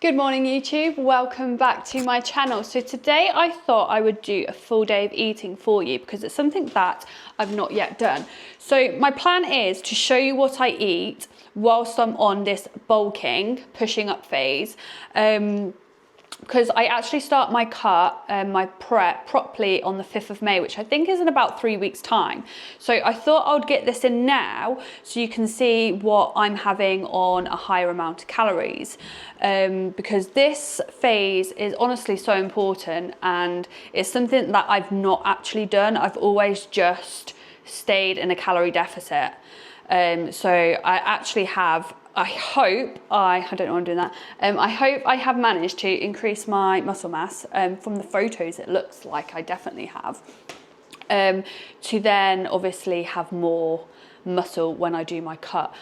Good morning YouTube, welcome back to my channel. So today I thought I would do a full day of eating for you because it's something that I've not yet done. So my plan is to show you what I eat whilst I'm on this bulking, pushing up phase. Because I actually start my cut, my prep properly on the 5th of May, which I think is in about 3 weeks time. So I thought I would get this in now so you can see what I'm having on a higher amount of calories. Because this phase is honestly so important and it's something that I've not actually done. I've always just stayed in a calorie deficit. So I actually have, I don't know why I'm doing that. I hope I have managed to increase my muscle mass. From the photos, it looks like I definitely have. To then obviously have more muscle when I do my cut.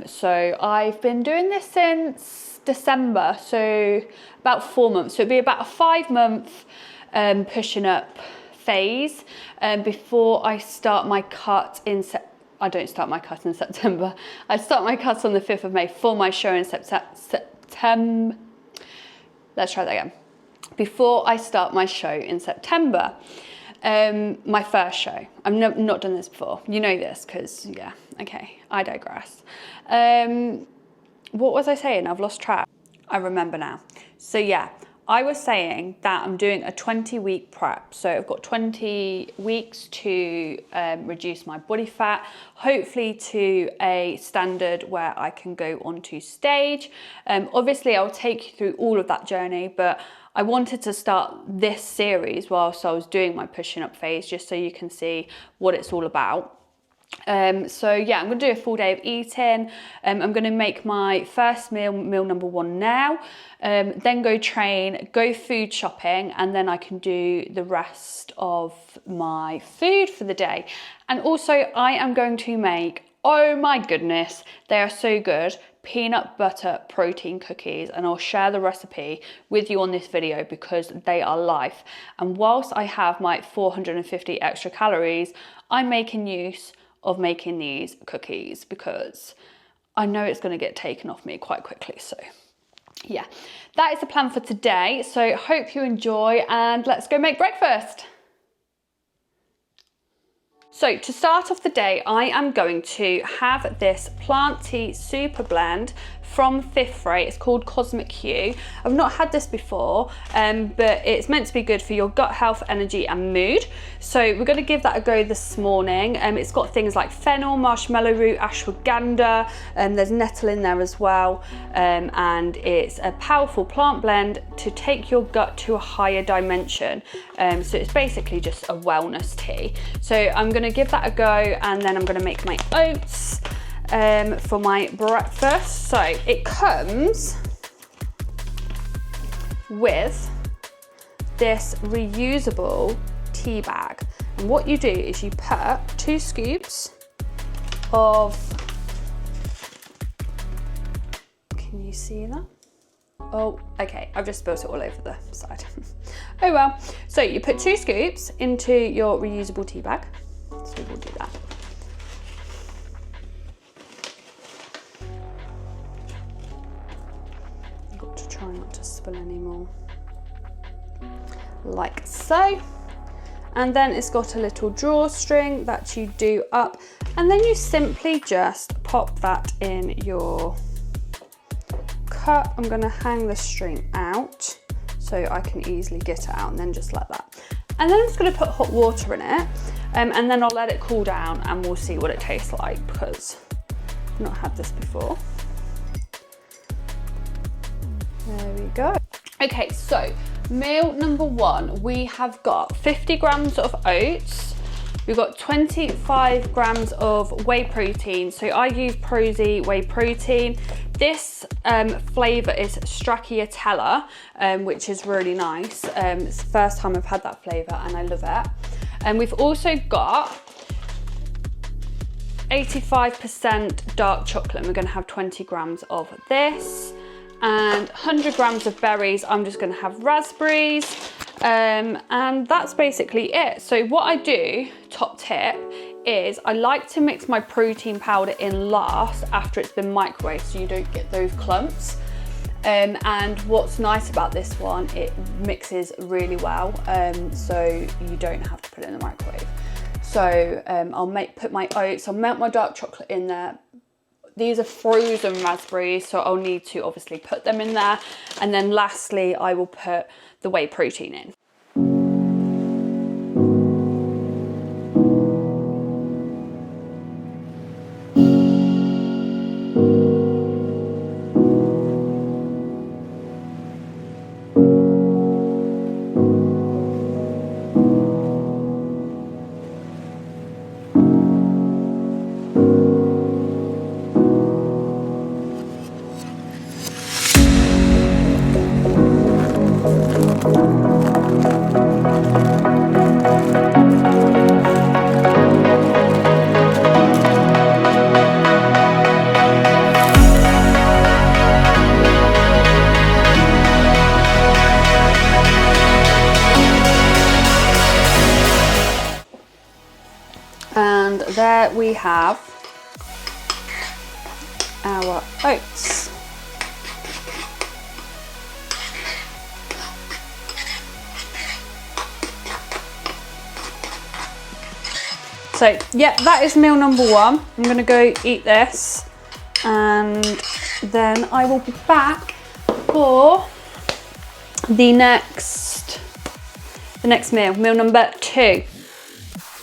So I've been doing this since December, so about 4 months. So it'd be about a 5-month pushing up phase before I start my cut in September. I don't start my cut in September. I start my cut on the 5th of May for my show in September. Let's try that again. Before I start my show in September, my first show. I've not done this before. You know this because, yeah, okay, I digress. What was I saying? I've lost track. I remember now. So yeah, I was saying that I'm doing a 20-week prep. So I've got 20 weeks to reduce my body fat, hopefully to a standard where I can go onto stage. Obviously, I'll take you through all of that journey, but I wanted to start this series whilst I was doing my pushing up phase, just so you can see what it's all about. So yeah, I'm gonna do a full day of eating. I'm gonna make my first meal number 1 now, then go train, go food shopping, and then I can do the rest of my food for the day. And also I am going to make, oh my goodness, they are so good, peanut butter protein cookies, and I'll share the recipe with you on this video because they are life. And whilst I have my 450 extra calories, I'm making use of making these cookies because I know it's going to get taken off me quite quickly. So yeah, that is the plan for today. So hope you enjoy and let's go make breakfast. So to start off the day, I am going to have this plant tea super blend from Fifth Rate. It's called Cosmic Hue. I've not had this before, but it's meant to be good for your gut health, energy and mood. So we're going to give that a go this morning. It's got things like fennel, marshmallow root, ashwagandha, there's nettle in there as well. And it's a powerful plant blend to take your gut to a higher dimension. So it's basically just a wellness tea. So I'm going to give that a go and then I'm going to make my oats for my breakfast. So it comes with this reusable tea bag, and what you do is you put 2 scoops of, can you see that? Oh, okay, I've just spilled it all over the side. Oh well. So you put 2 scoops into your reusable tea bag. So we'll do that. I've got to try not to spill any more. Like so. And then it's got a little drawstring that you do up, and then you simply just pop that in your cup. I'm going to hang the string out so I can easily get it out, and then just like that. And then I'm just going to put hot water in it, and then I'll let it cool down and we'll see what it tastes like because I've not had this before. There we go. Okay, so meal number 1, we have got 50 grams of oats. We've got 25 grams of whey protein. So I use Prozi whey protein. This flavour is stracciatella, which is really nice. It's the first time I've had that flavour and I love it. And we've also got 85% dark chocolate. We're going to have 20 grams of this. And 100 grams of berries. I'm just going to have raspberries. And that's basically it. So what I do, top tip, is I like to mix my protein powder in last after it's been microwaved so you don't get those clumps. And what's nice about this one, it mixes really well, so you don't have to put it in the microwave. So I'll put my oats, I'll melt my dark chocolate in there. These are frozen raspberries, so I'll need to obviously put them in there. And then lastly, I will put the whey protein in. And there we have our oats. So yeah, that is meal number one. I'm gonna go eat this and then I will be back for the next meal, meal number two.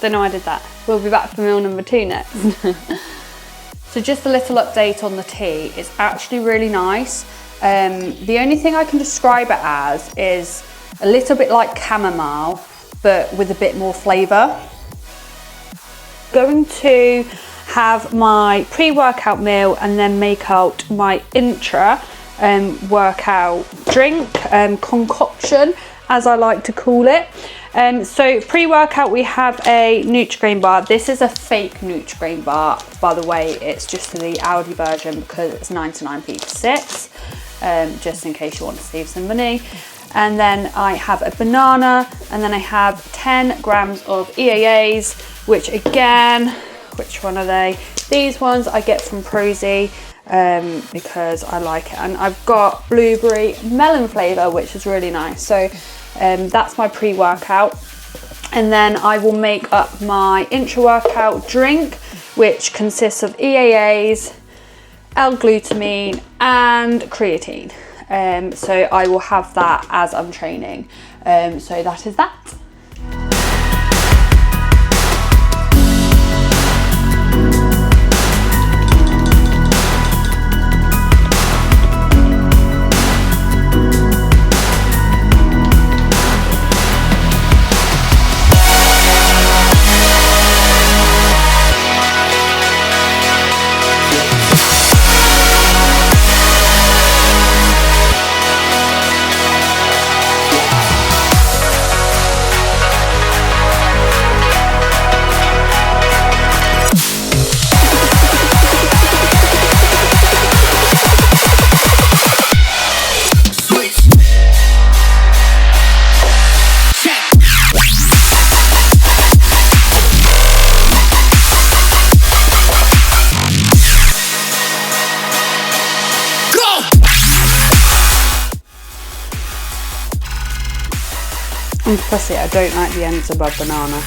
Don't know I did that. We'll be back for meal number two next. So just a little update on the tea. It's actually really nice. The only thing I can describe it as is a little bit like chamomile, but with a bit more flavour. Going to have my pre-workout meal and then make out my intra workout drink, concoction, as I like to call it. So pre-workout, we have a Nutri-Grain bar. This is a fake Nutri-Grain bar, by the way. It's just the Aldi version because it's 99p for 6, just in case you want to save some money. And then I have a banana, and then I have 10 grams of EAAs, which again, which one are they? These ones I get from Prosy because I like it. And I've got blueberry melon flavour, which is really nice. So that's my pre-workout. And then I will make up my intra-workout drink, which consists of EAAs, L-glutamine and creatine. So I will have that as I'm training. So that is that. I'm fussy, I don't like the ends above banana.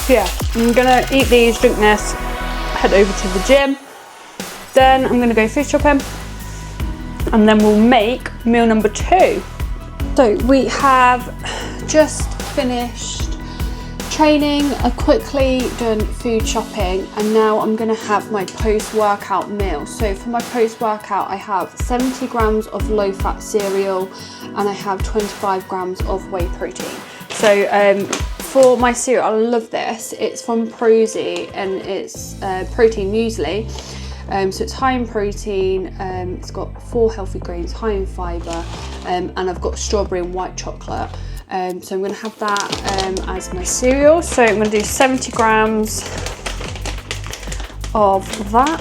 So yeah, I'm gonna eat these, drink this, head over to the gym. Then I'm gonna go food shopping and then we'll make meal number two. So we have just finished training, I've quickly done food shopping, and now I'm gonna have my post-workout meal. So for my post-workout, I have 70 grams of low-fat cereal and I have 25 grams of whey protein. So for my cereal, I love this. It's from Prosy and it's protein muesli. So it's high in protein, it's got 4 healthy grains, high in fibre, and I've got strawberry and white chocolate. So I'm going to have that as my cereal. So I'm going to do 70 grams of that.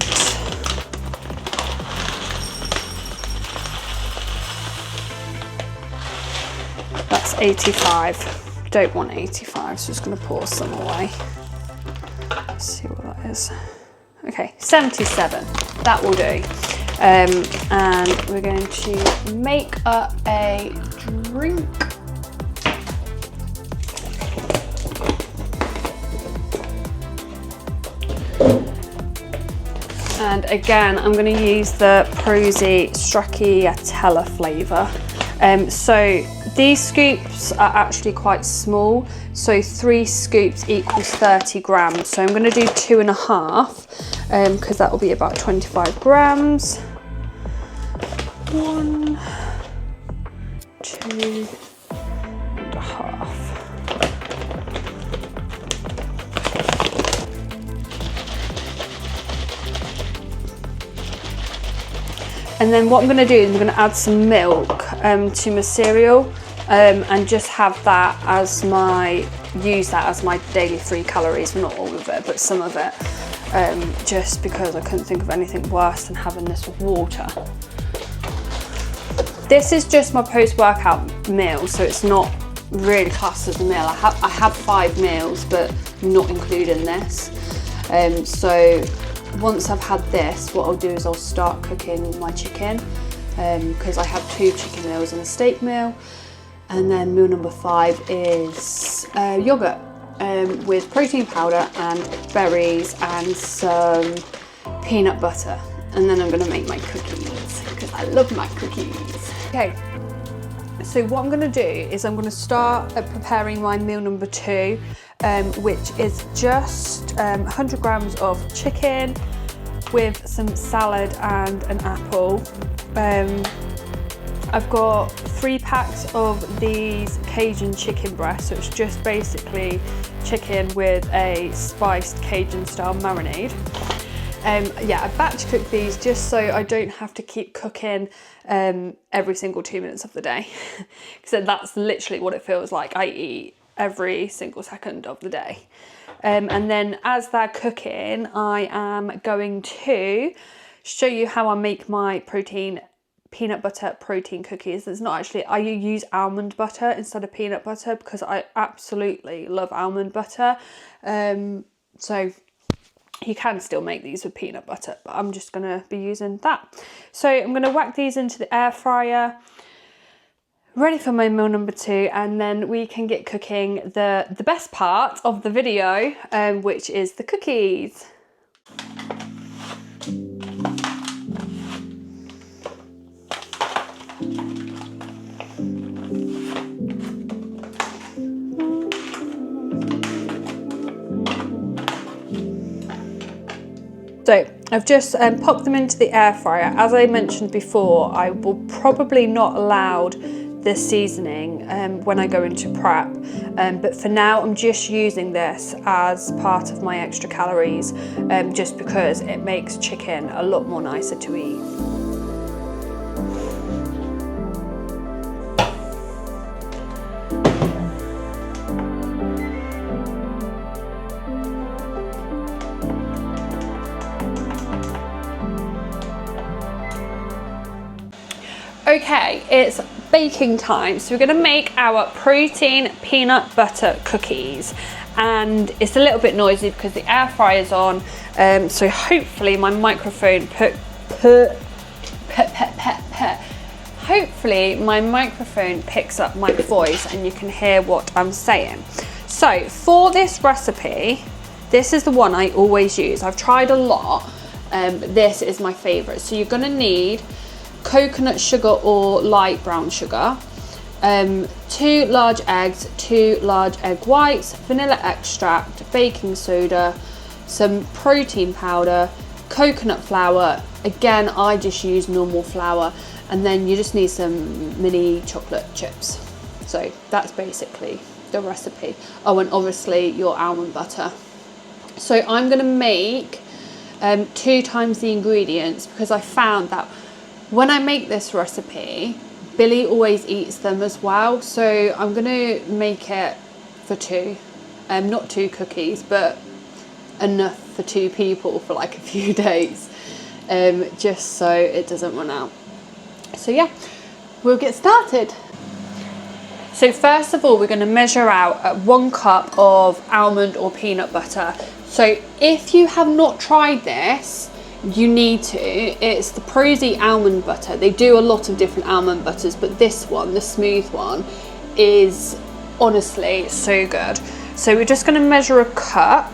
That's 85. Don't want 85, so just going to pour some away. Let's see what that is. Okay, 77, that will do. And we're going to make up a drink. And again, I'm going to use the Prosy Stracciatella flavour. So these scoops are actually quite small, so 3 scoops equals 30 grams. So I'm going to do 2.5 because that will be about 25 grams. 1, 2.5. And then what I'm going to do is I'm going to add some milk to my cereal and just have that as use that as my daily 3 calories, not all of it, but some of it, just because I couldn't think of anything worse than having this with water. This is just my post-workout meal, so it's not really classed as a meal. I have 5 meals, but not including this. So once I've had this, what I'll do is I'll start cooking my chicken because I have 2 chicken meals and a steak meal. And then meal number 5 is yogurt with protein powder and berries and some peanut butter. And then I'm going to make my cookies because I love my cookies. Okay, so what I'm going to do is I'm going to start preparing my meal number 2. Which is just 100 grams of chicken with some salad and an apple. I've got 3 packs of these Cajun chicken breasts, so it's just basically chicken with a spiced Cajun style marinade. Yeah, I batch cook these just so I don't have to keep cooking every single 2 minutes of the day. So that's literally what it feels like. I eat every single second of the day. And then as they're cooking, I am going to show you how I make my peanut butter protein cookies. It's not actually, I use almond butter instead of peanut butter because I absolutely love almond butter. So you can still make these with peanut butter, but I'm just gonna be using that. So I'm gonna whack these into the air fryer, ready for my meal number 2, and then we can get cooking the best part of the video, which is the cookies. So I've just popped them into the air fryer. As I mentioned before, I will probably not allow this seasoning when I go into prep, but for now I'm just using this as part of my extra calories, just because it makes chicken a lot more nicer to eat. Okay, it's baking time. So we're gonna make our protein peanut butter cookies. And it's a little bit noisy because the air fryer's on. So hopefully my microphone hopefully my microphone picks up my voice and you can hear what I'm saying. So for this recipe, this is the one I always use. I've tried a lot. This is my favorite. So you're gonna need coconut sugar or light brown sugar, 2 large eggs, 2 large egg whites, vanilla extract, baking soda, some protein powder, coconut flour. Again, I just use normal flour, and then you just need some mini chocolate chips. So that's basically the recipe. Oh, and obviously your almond butter. So I'm gonna make 2 times the ingredients because I found that when I make this recipe, Billy always eats them as well. So I'm gonna make it for 2, not 2 cookies, but enough for 2 people for like a few days, just so it doesn't run out. So yeah, we'll get started. So first of all, we're gonna measure out 1 cup of almond or peanut butter. So if you have not tried this, you need to. It's the Prosy almond butter. They do a lot of different almond butters, but this one, the smooth one, is honestly so good. So we're just going to measure a cup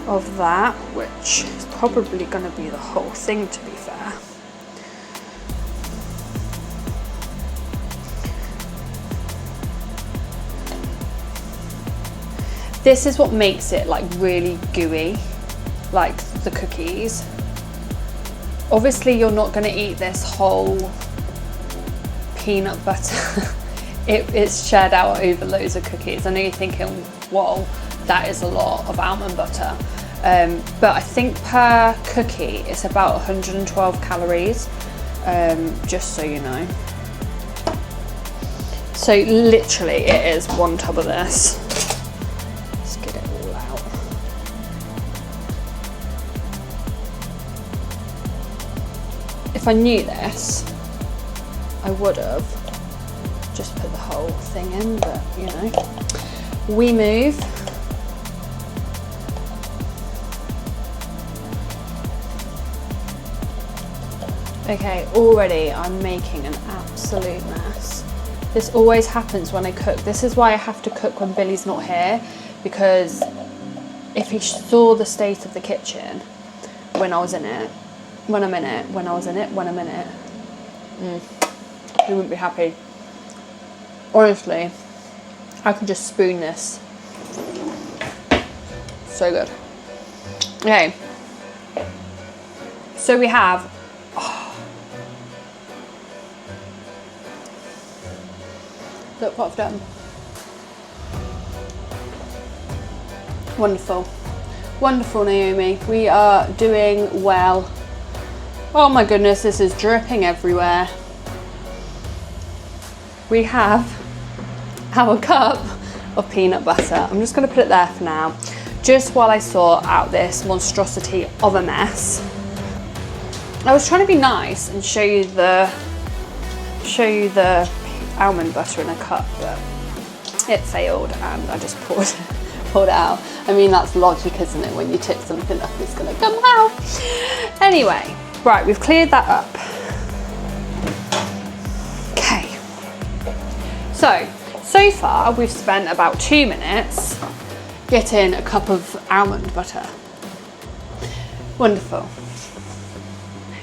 of that, which is probably going to be the whole thing, to be fair. This is what makes it like really gooey, like the cookies. Obviously you're not going to eat this whole peanut butter. It's shared out over loads of cookies. I know you're thinking, whoa, that is a lot of almond butter. But I think per cookie it's about 112 calories, just so you know. So literally it is one tub of this. Let's get it all out. If I knew this, I would have just put the whole thing in, but you know, we move. Okay, already I'm making an absolute mess. This always happens when I cook. This is why I have to cook when Billy's not here, because if he saw the state of the kitchen when I was in it, when I'm in it, when I was in it, when I'm in it, he wouldn't be happy. Honestly, I could just spoon this. So good. Okay. So we have, look what I've done. Wonderful. Wonderful, Naomi. We are doing well. Oh my goodness, this is dripping everywhere. We have our cup of peanut butter. I'm just going to put it there for now, just while I sort out this monstrosity of a mess. I was trying to be nice and show you the almond butter in a cup, but it failed and I just poured it out. I mean, that's logic, isn't it? When you tip something up, it's going to come out. Anyway, right, we've cleared that up. Okay. So far we've spent about 2 minutes getting a cup of almond butter. Wonderful.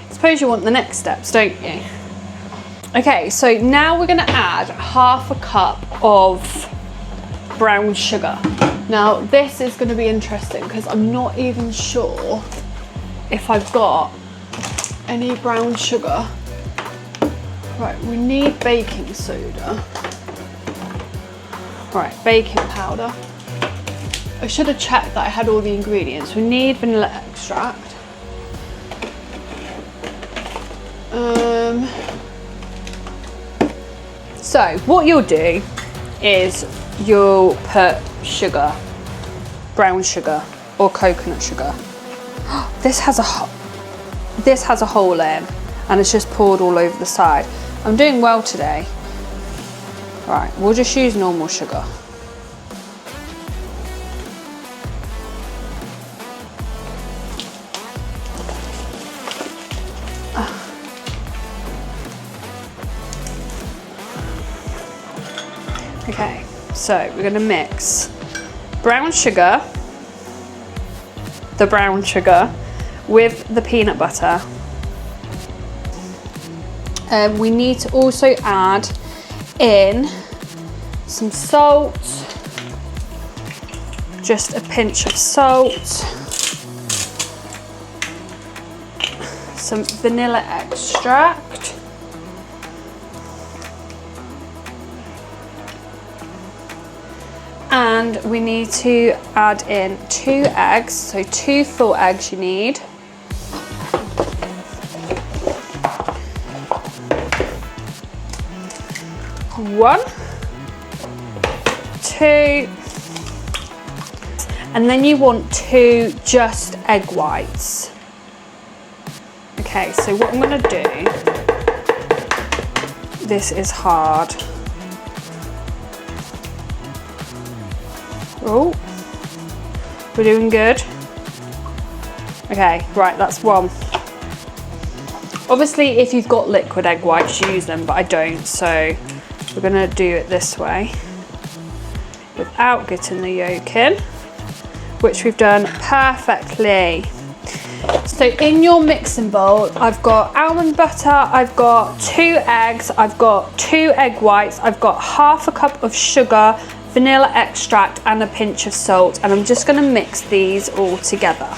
I suppose you want the next steps, don't you? Okay, so now we're going to add half a cup of brown sugar. Now this is going to be interesting because I'm not even sure if I've got any brown sugar. Right, we need baking soda. Right, baking powder. I should have checked that I had all the ingredients. We need vanilla extract. So what you'll do is you'll put sugar, brown sugar or coconut sugar. This has a hole in and it's just poured all over the side. I'm doing well today. Right, we'll just use normal sugar. Okay, so we're gonna mix brown sugar, the brown sugar, with the peanut butter. We need to also add in some salt, just a pinch of salt, some vanilla extract, and we need to add in 2 eggs, so 2 full eggs you need. One, 2, and then you want 2 just egg whites. Okay, so what I'm gonna do, this is hard. Oh, we're doing good. Okay, right, that's one. Obviously, if you've got liquid egg whites, use them, but I don't, so we're gonna do it this way without getting the yolk in, which we've done perfectly. So in your mixing bowl, I've got almond butter, I've got 2 eggs, I've got 2 egg whites, I've got half a cup of sugar, vanilla extract, and a pinch of salt, and I'm just gonna mix these all together.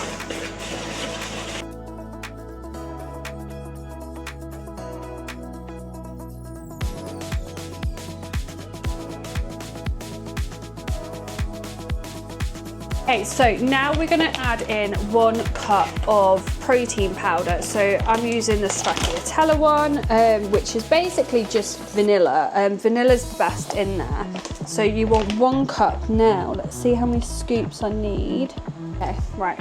Okay, so now we're going to add in 1 cup of protein powder. So I'm using the stracciatella one, which is basically just vanilla. Vanilla's the best in there. So you want 1 cup now. Let's see how many scoops I need. Okay, right.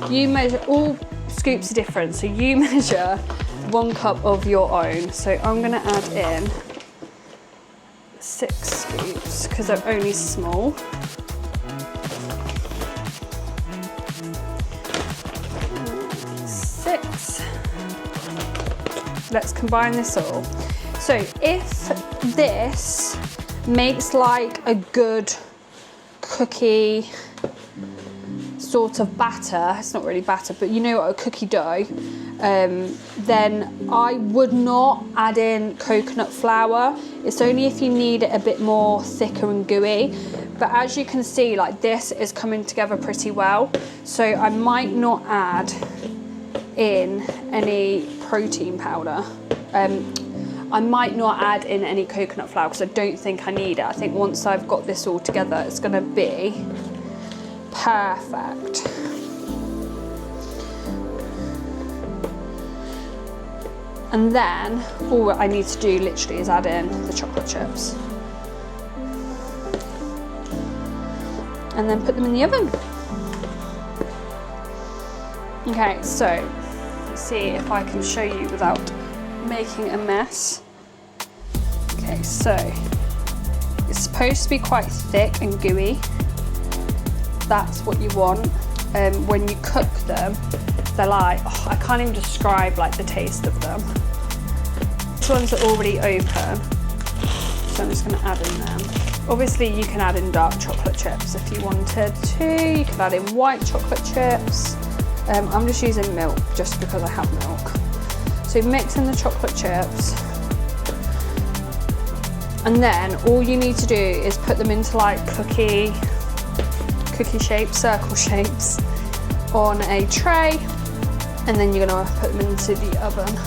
You measure, all scoops are different, so you measure 1 cup of your own. So I'm going to add in 6 scoops because they're only small. 6. Let's combine this all. So if this makes like a good cookie sort of batter, it's not really batter, but you know what, a cookie dough, then I would not add in coconut flour. It's only if you need it a bit more thicker and gooey. But as you can see, like this is coming together pretty well. So I might not add in any protein powder. I might not add in any coconut flour because I don't think I need it. I think once I've got this all together, it's going to be perfect. And then all I need to do literally is add in the chocolate chips. And then put them in the oven. Okay, so let's see if I can show you without making a mess. Okay, so it's supposed to be quite thick and gooey. That's what you want. When you cook them, they're like, oh, I can't even describe like the taste of them. These ones are already open, so I'm just going to add in them. Obviously you can add in dark chocolate chips if you wanted to. You can add in white chocolate chips. I'm just using milk just because I have milk. So mix in the chocolate chips. And then all you need to do is put them into like cookie shapes, circle shapes on a tray. And then you're gonna put them into the oven.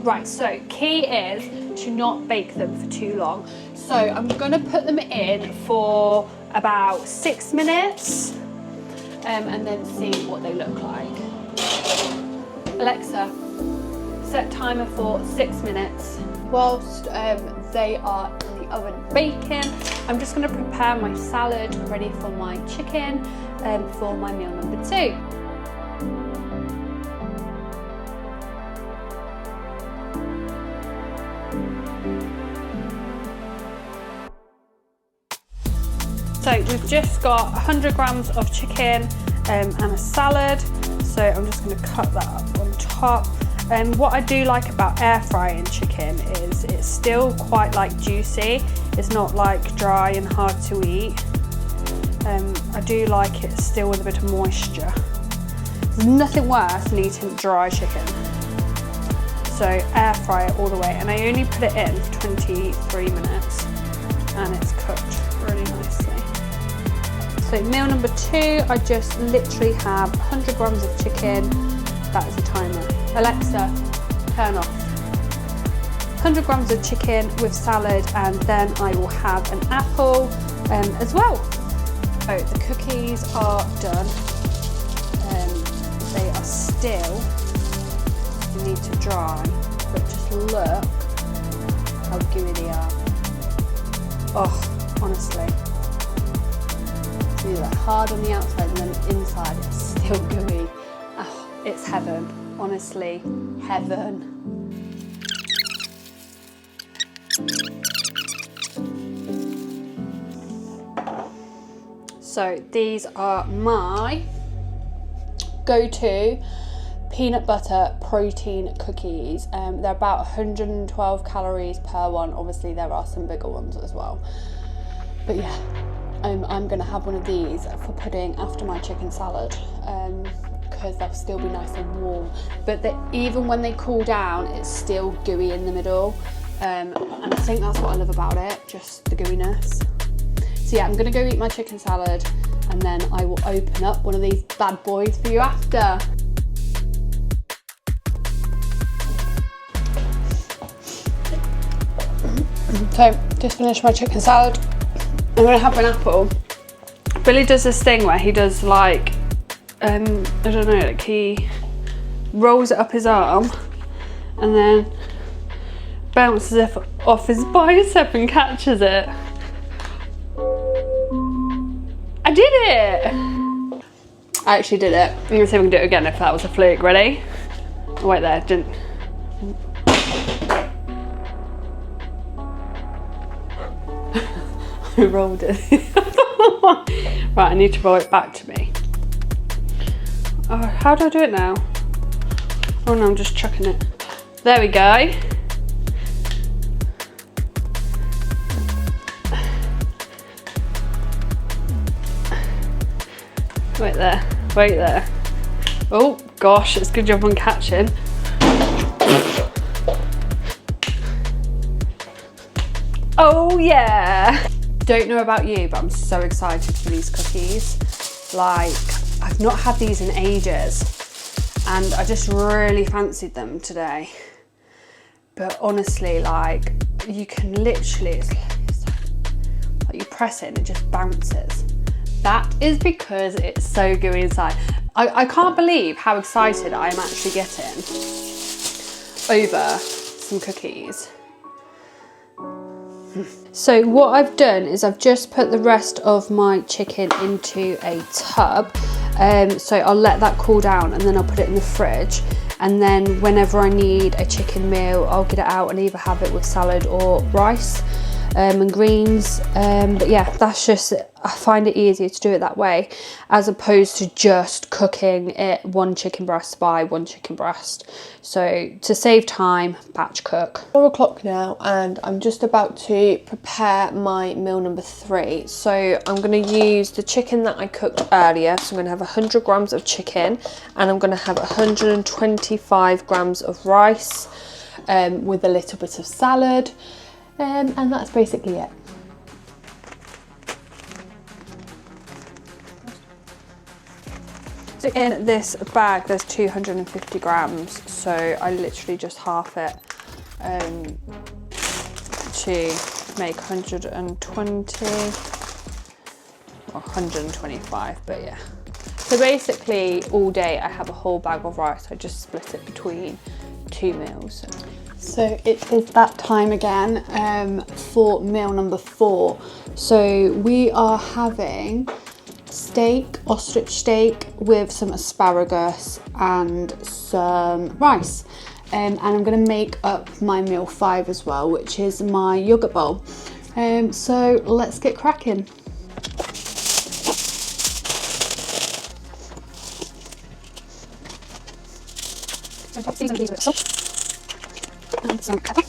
Right, so key is to not bake them for too long. So I'm gonna put them in for about 6 minutes and then see what they look like. Alexa, set timer for 6 minutes. Whilst they are in the oven baking, I'm just gonna prepare my salad ready for my chicken for my meal number 2. So we've just got 100 grams of chicken and a salad. So I'm just going to cut that up on top. And what I do like about air frying chicken is it's still quite like juicy. It's not like dry and hard to eat. I do like it still with a bit of moisture. There's nothing worse than eating dry chicken. So air fry it all the way. And I only put it in for 23 minutes and it's cooked really nicely. So meal number 2, I just literally have 100 grams of chicken. That is the timer. Alexa, turn off. 100 grams of chicken with salad, and then I will have an apple as well. So the cookies are done. They are still, you need to dry, but just look how gooey they are. Oh. honestly. See that hard on the outside and then inside it's still gooey. Oh, it's heaven, honestly, heaven. So these are my go-to peanut butter protein cookies. They're about 112 calories per one. Obviously there are some bigger ones as well. But yeah, I'm gonna have one of these for pudding after my chicken salad, because they'll still be nice and warm. But even when they cool down, it's still gooey in the middle. And I think that's what I love about it, just the gooiness. So yeah, I'm gonna go eat my chicken salad and then I will open up one of these bad boys for you after. So, just finished my chicken salad. I'm gonna have an apple. Billy does this thing where he does like, I don't know, like he rolls it up his arm and then bounces it off his bicep and catches it. I did it! I actually did it. I'm gonna see if we can do it again if that was a fluke. Ready? Oh, wait there, didn't. I rolled it. Right, I need to roll it back to me. Oh, how do I do it now? Oh no, I'm just chucking it. There we go. Wait there, wait there. Oh gosh, it's a good job on catching. Oh yeah! Don't know about you, but I'm so excited for these cookies. Like, I've not had these in ages and I just really fancied them today. But honestly, like, you can literally, it's like you press it and it just bounces. That is because it's so gooey inside. I can't believe how excited I am actually getting over some cookies. So what I've done is I've just put the rest of my chicken into a tub. So I'll let that cool down and then I'll put it in the fridge. And then whenever I need a chicken meal, I'll get it out and either have it with salad or rice and greens. But yeah, that's just, I find it easier to do it that way as opposed to just cooking it one chicken breast by one chicken breast. So to save time, batch cook. 4 o'clock now and I'm just about to prepare my meal number 3. So I'm going to use the chicken that I cooked earlier. So I'm going to have 100 grams of chicken and I'm going to have 125 grams of rice with a little bit of salad. And that's basically it. So in this bag there's 250 grams, so I literally just half it to make 120 or 125, but yeah. So basically all day I have a whole bag of rice. I just split it between 2 meals. So it is that time again for meal number 4. So we are having steak, ostrich steak with some asparagus and some rice. And I'm going to make up my meal 5 as well, which is my yogurt bowl. So let's get cracking. And some pepper.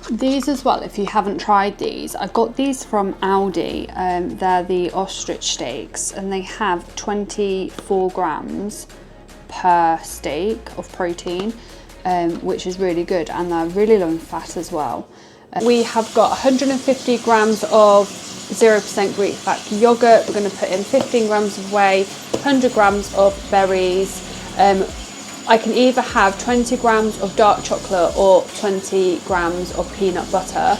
These as well, if you haven't tried these, I got these from Aldi. They're the ostrich steaks and they have 24 grams per steak of protein, which is really good, and they're really low in fat as well. We have got 150 grams of 0% Greek fat yogurt. We're going to put in 15 grams of whey, 100 grams of berries. I can either have 20 grams of dark chocolate or 20 grams of peanut butter,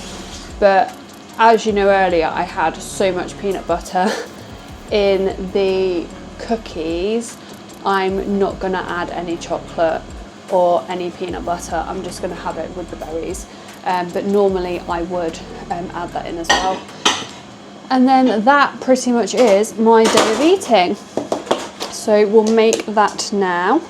but as you know earlier, I had so much peanut butter in the cookies. I'm not going to add any chocolate or any peanut butter. I'm just going to have it with the berries. but normally I would add that in as well. And then that pretty much is my day of eating. So we'll make that now.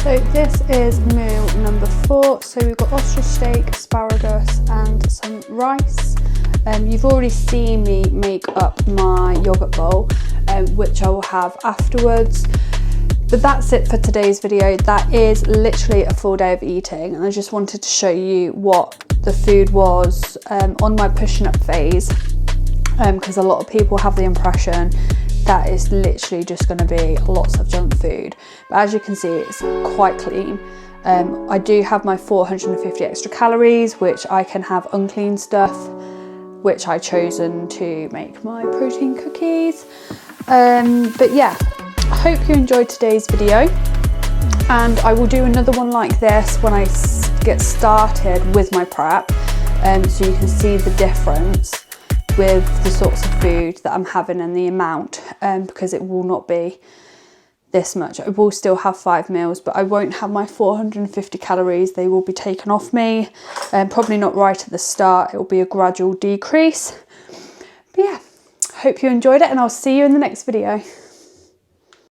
So this is meal number 4. So we've got ostrich steak, asparagus and some rice. You've already seen me make up my yogurt bowl, which I will have afterwards. But that's it for today's video. That is literally a full day of eating, and I just wanted to show you what the food was on my pushing up phase, because a lot of people have the impression that is literally just going to be lots of junk food, but as you can see, it's quite clean. I do have my 450 extra calories, which I can have unclean stuff, which I've chosen to make my protein cookies. But yeah, I hope you enjoyed today's video, and I will do another one like this when I get started with my prep, so you can see the difference with the sorts of food that I'm having and the amount, because it will not be this much. I will still have 5 meals, but I won't have my 450 calories. They will be taken off me, probably not right at the start. It will be a gradual decrease. But yeah, hope you enjoyed it, and I'll see you in the next video.